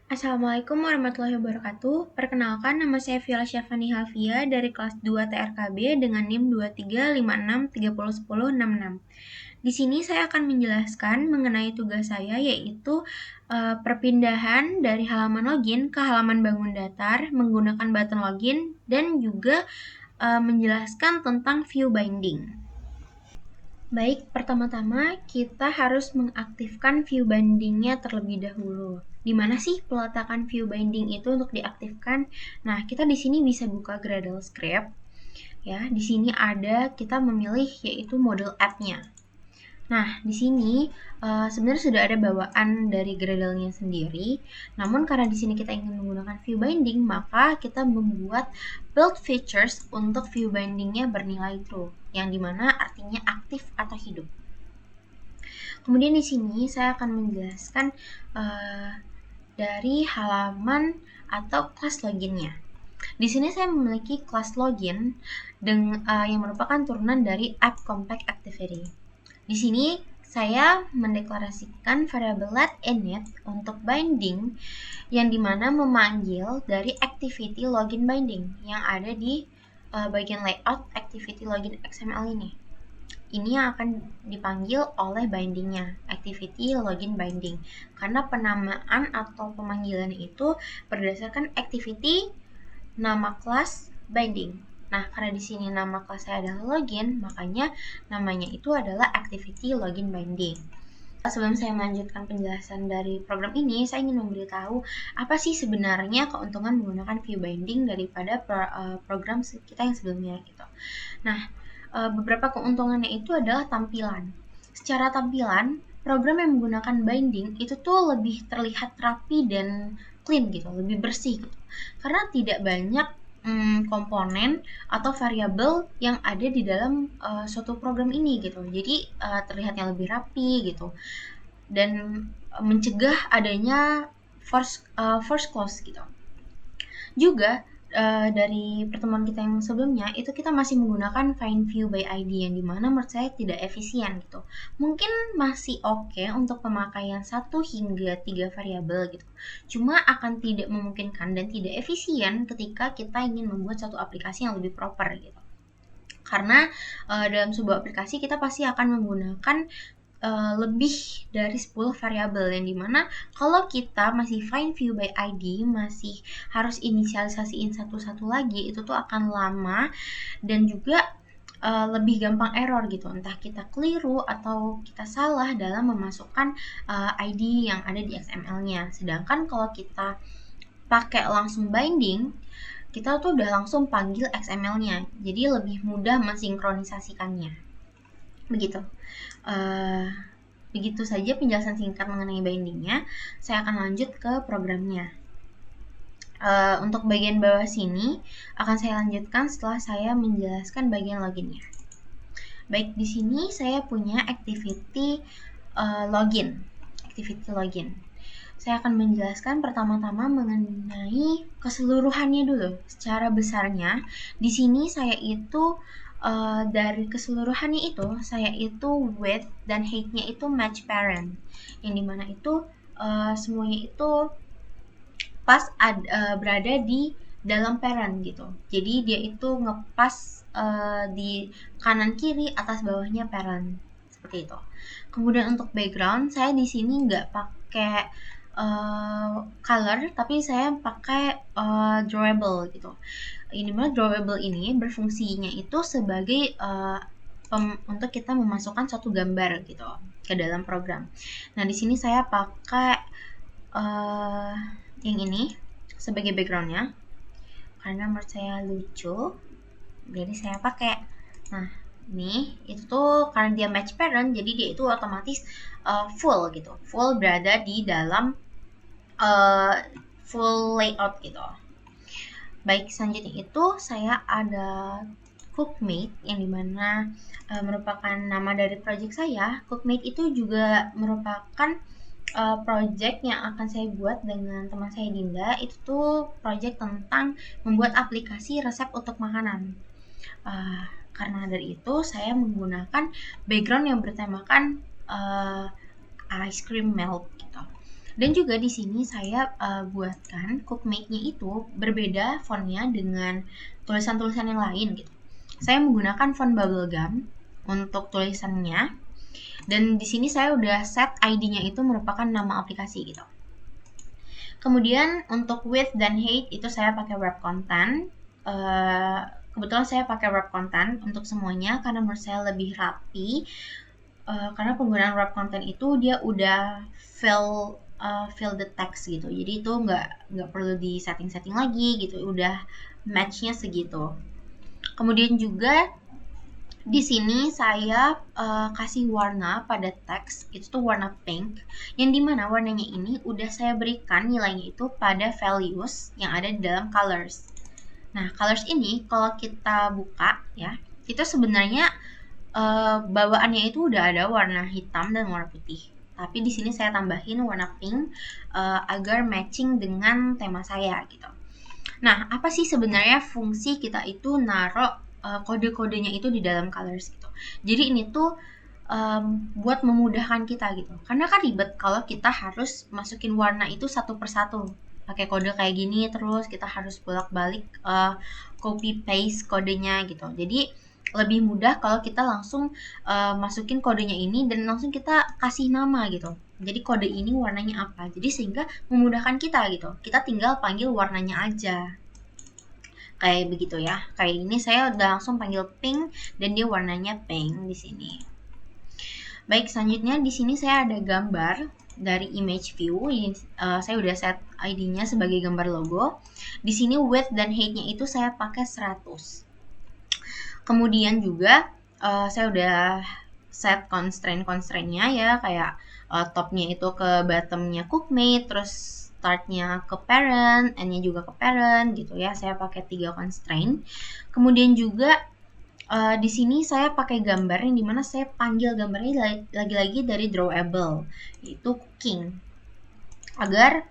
Assalamualaikum warahmatullahi wabarakatuh. Perkenalkan, nama saya Viola Syafani Halfia dari kelas 2 TRKB dengan NIM 2356301066. Di sini saya akan menjelaskan mengenai tugas saya, yaitu perpindahan dari halaman login ke halaman bangun datar menggunakan button login, dan juga menjelaskan tentang view binding. Baik, pertama-tama kita harus mengaktifkan view binding-nya terlebih dahulu. Di mana sih peletakan view binding itu untuk diaktifkan? Nah, kita di sini bisa buka Gradle script. Ya, di sini kita memilih yaitu model app-nya. Nah, di sini sebenarnya sudah ada bawaan dari Gradle-nya sendiri. Namun karena di sini kita ingin menggunakan view binding, maka kita membuat build features untuk view binding-nya bernilai true, yang dimana artinya aktif atau hidup. Kemudian di sini saya akan menjelaskan dari halaman atau kelas loginnya. Di sini saya memiliki kelas login yang merupakan turunan dari app compact activity. Di sini saya mendeklarasikan variabel letInit untuk binding, yang dimana memanggil dari activity login binding yang ada di bagian layout activity login XML ini. Ini yang akan dipanggil oleh bindingnya, activity login binding, karena penamaan atau pemanggilan itu berdasarkan activity nama kelas binding. Nah, karena di sini nama kelas saya adalah login, makanya namanya itu adalah activity login binding. Sebelum saya melanjutkan penjelasan dari program ini, saya ingin memberitahu apa sih sebenarnya keuntungan menggunakan view binding daripada program kita yang sebelumnya gitu. Nah, beberapa keuntungannya itu adalah tampilan. Secara tampilan, program yang menggunakan binding itu tuh lebih terlihat rapi dan clean gitu, lebih bersih gitu. Karena tidak banyak komponen atau variabel yang ada di dalam suatu program ini gitu. Jadi terlihatnya lebih rapi gitu, dan mencegah adanya force close gitu. Juga dari pertemuan kita yang sebelumnya itu kita masih menggunakan find view by ID, yang dimana menurut saya tidak efisien gitu. Mungkin masih oke untuk pemakaian 1 hingga 3 variabel gitu. Cuma akan tidak memungkinkan dan tidak efisien ketika kita ingin membuat satu aplikasi yang lebih proper gitu. Karena dalam sebuah aplikasi kita pasti akan menggunakan lebih dari 10 variabel, yang dimana kalau kita masih find view by ID, masih harus inisialisasiin satu-satu lagi, itu tuh akan lama dan juga lebih gampang error gitu, entah kita keliru atau kita salah dalam memasukkan ID yang ada di XML-nya. Sedangkan kalau kita pakai langsung binding, kita tuh udah langsung panggil XML-nya, jadi lebih mudah mensinkronisasikannya. Begitu saja penjelasan singkat mengenai bindingnya. Saya akan lanjut ke programnya. Untuk bagian bawah sini akan saya lanjutkan setelah saya menjelaskan bagian loginnya. Baik, di sini saya punya activity login. Saya akan menjelaskan pertama-tama mengenai keseluruhannya dulu. Secara besarnya, di sini saya itu dari keseluruhannya itu, saya itu width dan height-nya itu match parent, yang dimana itu semuanya itu pas berada di dalam parent gitu. Jadi dia itu ngepas di kanan kiri, atas bawahnya parent, seperti itu. Kemudian untuk background, saya di sini nggak pakai color, tapi saya pakai drawable gitu. Ini mah drawable ini berfungsinya itu sebagai untuk kita memasukkan suatu gambar gitu ke dalam program. Nah, di sini saya pakai yang ini sebagai backgroundnya karena menurut saya lucu, jadi saya pakai. Nah, ini itu tuh karena dia match parent, jadi dia itu otomatis full gitu, full berada di dalam full layout gitu. Baik, selanjutnya itu saya ada Cookmate, yang dimana merupakan nama dari project saya. Cookmate itu juga merupakan project yang akan saya buat dengan teman saya Dinda. Itu tuh project tentang membuat aplikasi resep untuk makanan. Karena dari itu saya menggunakan background yang bertemakan ice cream melt gitu. Dan juga di sini saya buatkan Cookmate-nya itu berbeda fontnya dengan tulisan-tulisan yang lain gitu. Saya menggunakan font bubblegum untuk tulisannya. Dan di sini saya udah set ID-nya itu merupakan nama aplikasi gitu. Kemudian untuk width dan height itu saya pakai wrap content. Kebetulan saya pakai wrap content untuk semuanya karena menurut saya lebih rapi. Karena penggunaan wrap content itu dia udah fill the text gitu, jadi itu nggak perlu di setting lagi gitu, udah matchnya segitu. Kemudian juga di sini saya kasih warna pada teks itu tuh warna pink, yang dimana warnanya ini udah saya berikan nilainya itu pada values yang ada di dalam colors. Nah, colors ini kalau kita buka ya, itu sebenarnya bawaannya itu udah ada warna hitam dan warna putih. Tapi di sini saya tambahin warna pink agar matching dengan tema saya gitu. Nah, apa sih sebenarnya fungsi kita itu naruh kode-kodenya itu di dalam colors gitu. Jadi ini tuh buat memudahkan kita gitu. Karena kan ribet kalau kita harus masukin warna itu satu persatu. Pakai kode kayak gini terus kita harus bolak-balik copy paste kodenya gitu. Jadi lebih mudah kalau kita langsung masukin kodenya ini dan langsung kita kasih nama gitu. Jadi kode ini warnanya apa. Jadi sehingga memudahkan kita gitu. Kita tinggal panggil warnanya aja. Kayak begitu ya. Kayak ini saya udah langsung panggil pink dan dia warnanya pink di sini. Baik, selanjutnya di sini saya ada gambar dari image view. Ini saya udah set ID-nya sebagai gambar logo. Di sini width dan height-nya itu saya pakai 100. Kemudian juga saya udah set constraint-nya ya, kayak topnya itu ke bottomnya Cookmate, terus startnya ke parent, endnya juga ke parent gitu ya. Saya pakai 3 constraint. Kemudian juga di sini saya pakai gambar yang dimana saya panggil gambarnya lagi-lagi dari drawable, yaitu cooking, agar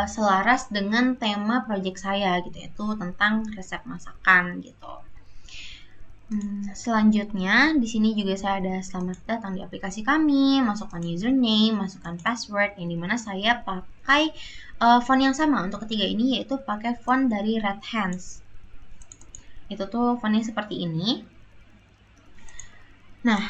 selaras dengan tema project saya gitu, yaitu tentang resep masakan gitu. Selanjutnya di sini juga saya ada selamat datang di aplikasi kami, masukkan username, masukkan password, yang dimana saya pakai font yang sama untuk ketiga ini, yaitu pakai font dari Red Hands. Itu tuh fontnya seperti ini. Nah,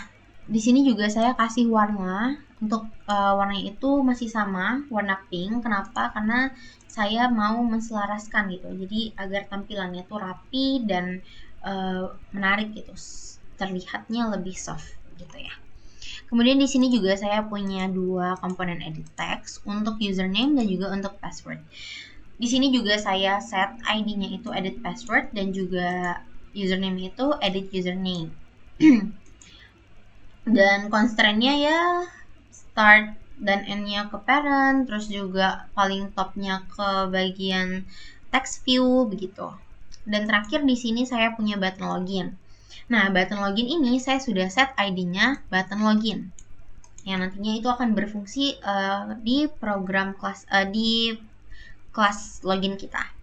di sini juga saya kasih warna. Untuk warnanya itu masih sama, warna pink. Kenapa? Karena saya mau menselaraskan gitu. Jadi agar tampilannya tuh rapi dan menarik gitu, terlihatnya lebih soft gitu ya. Kemudian di sini juga saya punya 2 komponen edit text untuk username dan juga untuk password. Di sini juga saya set ID-nya itu edit password dan juga username itu edit username. Dan constraint-nya ya start dan end-nya ke parent, terus juga paling top-nya ke bagian text view begitu. Dan terakhir di sini saya punya button login. Nah, button login ini saya sudah set ID-nya button login, yang nantinya itu akan berfungsi di program kelas di kelas login kita.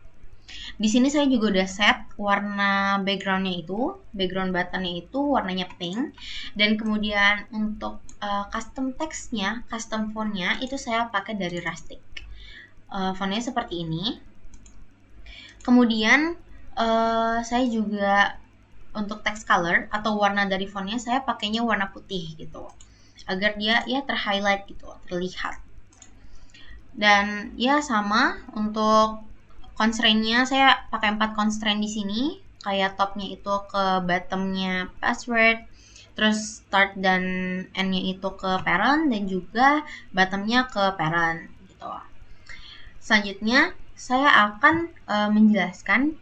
Di sini saya juga udah set warna background-nya itu, background button-nya itu warnanya pink, dan kemudian untuk custom text-nya, custom font-nya itu saya pakai dari Rustic. Font-nya seperti ini. Kemudian saya juga untuk text color atau warna dari fontnya saya pakainya warna putih gitu, agar dia ya terhighlight gitu, terlihat. Dan ya sama untuk constraint-nya saya pakai 4 constraint di sini, kayak topnya itu ke bottomnya password, terus start dan end-nya itu ke parent, dan juga bottomnya ke parent gitu. Selanjutnya saya akan menjelaskan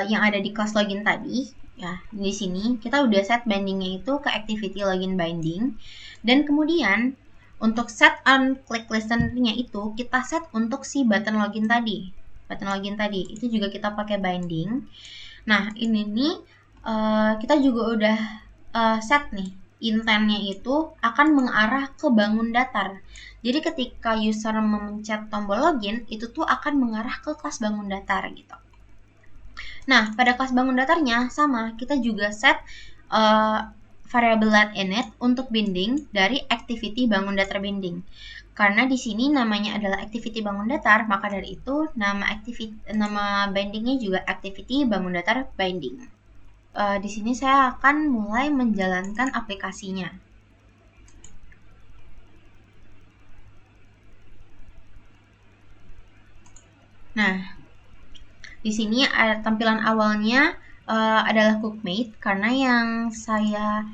yang ada di kelas login tadi ya. Di sini kita udah set bindingnya itu ke activity login binding, dan kemudian untuk set on click listener-nya itu kita set untuk si button login tadi. Button login tadi itu juga kita pakai binding. Nah, ini nih kita juga udah set nih intent-nya itu akan mengarah ke bangun datar. Jadi ketika user memencet tombol login, itu tuh akan mengarah ke kelas bangun datar gitu. Nah, pada kelas bangun datarnya sama, kita juga set variable let init untuk binding dari activity bangun datar binding. Karena di sini namanya adalah activity bangun datar, maka dari itu nama bindingnya juga activity bangun datar binding. Di sini saya akan mulai menjalankan aplikasinya. Nah, di sini ada tampilan awalnya adalah cookmate, karena yang saya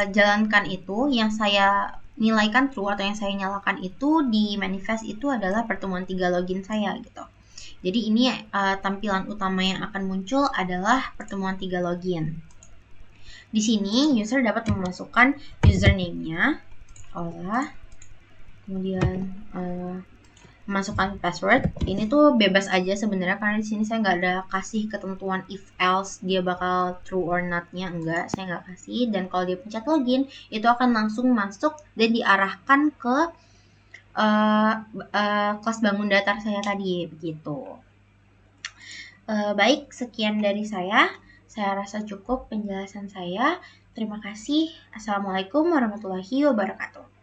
jalankan itu, yang saya nilaikan true atau yang saya nyalakan itu di manifest itu adalah pertemuan 3 login saya gitu. Jadi ini tampilan utama yang akan muncul adalah pertemuan 3 login. Di sini user dapat memasukkan username-nya, kemudian memasukkan password. Ini tuh bebas aja sebenarnya, karena di sini saya nggak ada kasih ketentuan if else dia bakal true or not-nya, enggak, saya nggak kasih. Dan kalau dia pencet login, itu akan langsung masuk dan diarahkan ke kelas bangun datar saya tadi, begitu. Baik, sekian dari saya. Saya rasa cukup penjelasan saya. Terima kasih. Assalamualaikum warahmatullahi wabarakatuh.